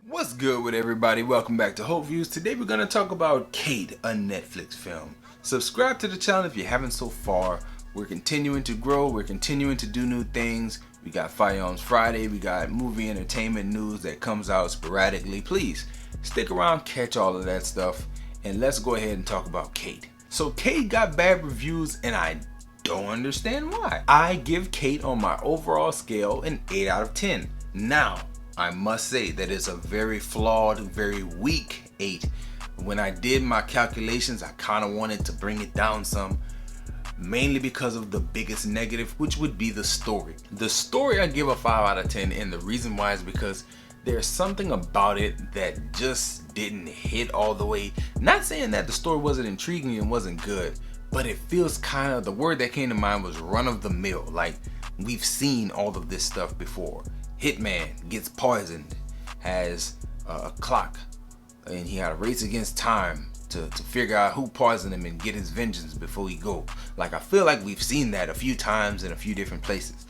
What's good with everybody? Welcome back to Hope Views. Today we're going to talk about Kate, a Netflix film. Subscribe to the channel if you haven't so far. We're continuing to grow. We're continuing to do new things. We got Firearms Friday. We got movie entertainment news that comes out sporadically. Please stick around, catch all of that stuff, and let's go ahead and talk about Kate. So Kate got bad reviews and I don't understand why. I give Kate on my overall scale an 8 out of 10. Now, I must say that it's a very flawed, very weak 8. When I did my calculations, I kind of wanted to bring it down some, mainly because of the biggest negative, which would be the story. The story I give a 5 out of 10, and the reason why is because there's something about it that just didn't hit all the way. Not saying that the story wasn't intriguing and wasn't good, but it feels kind of, the word that came to mind was run of the mill. Like, we've seen all of this stuff before. Hitman gets poisoned, has a clock, and he had a race against time to figure out who poisoned him and get his vengeance before he go. Like, I feel like we've seen that a few times in a few different places.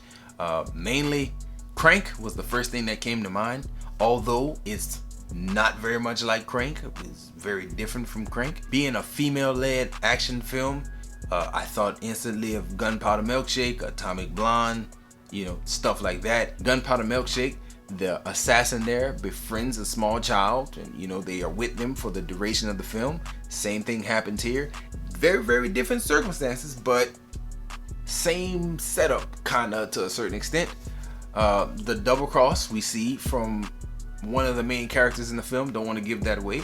Mainly, Crank was the first thing that came to mind, although it's not very much like Crank. It's very different from Crank. Being a female-led action film, I thought instantly of Gunpowder Milkshake, Atomic Blonde, stuff like that. Gunpowder Milkshake, the assassin there befriends a small child, and they are with them for the duration of the film. Same thing happens here. Very, very different circumstances, but same setup, kinda, to a certain extent. The double cross we see from one of the main characters in the film. Don't want to give that away,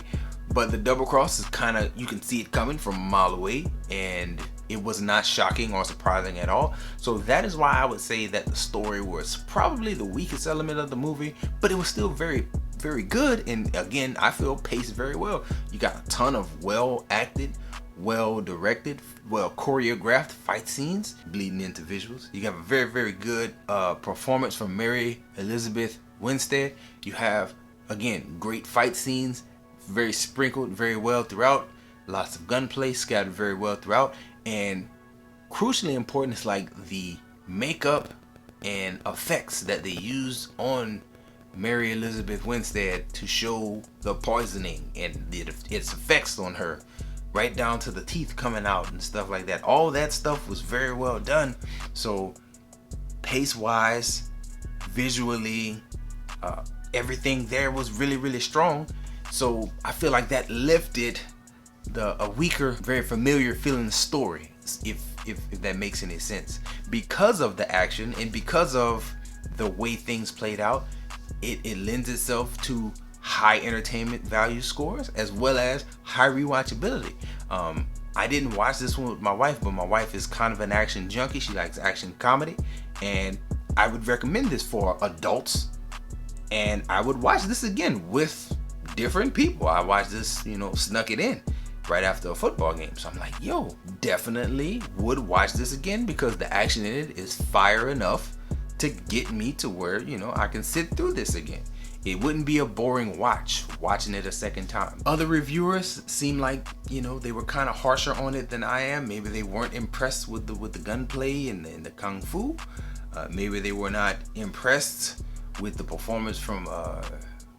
but the double cross is kind of, you can see it coming from a mile away, and it was not shocking or surprising at all. So that is why I would say that the story was probably the weakest element of the movie, but it was still very, very good. And again, I feel paced very well. You got a ton of well acted, well directed, well choreographed fight scenes bleeding into visuals. You have a very, very good performance from Mary Elizabeth Winstead. You have, again, great fight scenes, very sprinkled very well throughout. Lots of gunplay scattered very well throughout. And crucially important is like the makeup and effects that they use on Mary Elizabeth Winstead to show the poisoning and its effects on her, right down to the teeth coming out and stuff like that. All that stuff was very well done. So pace wise, visually, everything there was really, really strong. So I feel like that lifted a weaker, very familiar feeling story, if that makes any sense. Because of the action and because of the way things played out, it lends itself to high entertainment value scores as well as high rewatchability. I didn't watch this one with my wife, but my wife is kind of an action junkie. She likes action comedy, and I would recommend this for adults. And I would watch this again with different people. I watched this, snuck it in right after a football game. So I'm like, yo, definitely would watch this again because the action in it is fire enough to get me to where, I can sit through this again. It wouldn't be a boring watching it a second time. Other reviewers seem like, they were kind of harsher on it than I am. Maybe they weren't impressed with the gunplay and the kung fu. Maybe they were not impressed with the performance from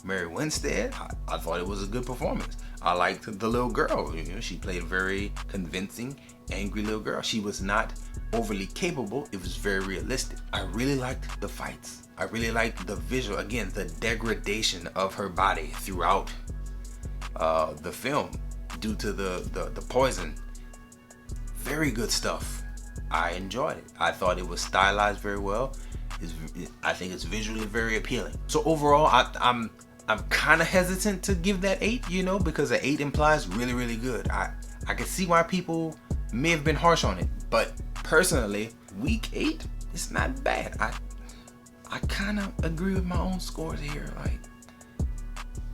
Mary Winstead. I thought it was a good performance. I liked the little girl. She played a very convincing, angry little girl. She was not overly capable. It was very realistic. I really liked the fights. I really liked the visual. Again, the degradation of her body throughout the film due to the poison. Very good stuff. I enjoyed it. I thought it was stylized very well. I think it's visually very appealing. So overall, I'm kind of hesitant to give that 8, because an 8 implies really, really good. I can see why people may have been harsh on it, but personally, week 8, it's not bad. I kind of agree with my own scores here. Like,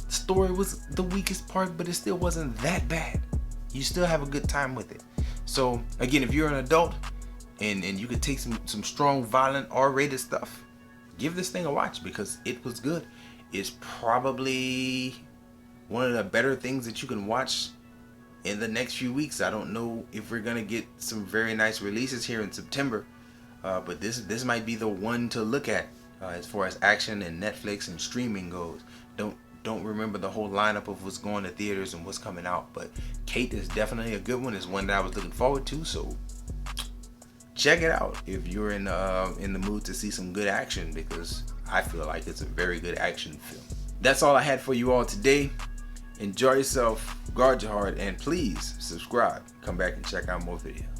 story was the weakest part, but it still wasn't that bad. You still have a good time with it. So again, if you're an adult and you could take some strong, violent, R-rated stuff, give this thing a watch because it was good. It's probably one of the better things that you can watch in the next few weeks. I don't know if we're gonna get some very nice releases here in September, but this might be the one to look at as far as action and Netflix and streaming goes. don't remember the whole lineup of what's going to theaters and what's coming out, but Kate is definitely a good one. It's one that I was looking forward to, so check it out if you're in the mood to see some good action, because I feel like it's a very good action film. That's all I had for you all today. Enjoy yourself, guard your heart, and please subscribe. Come back and check out more videos.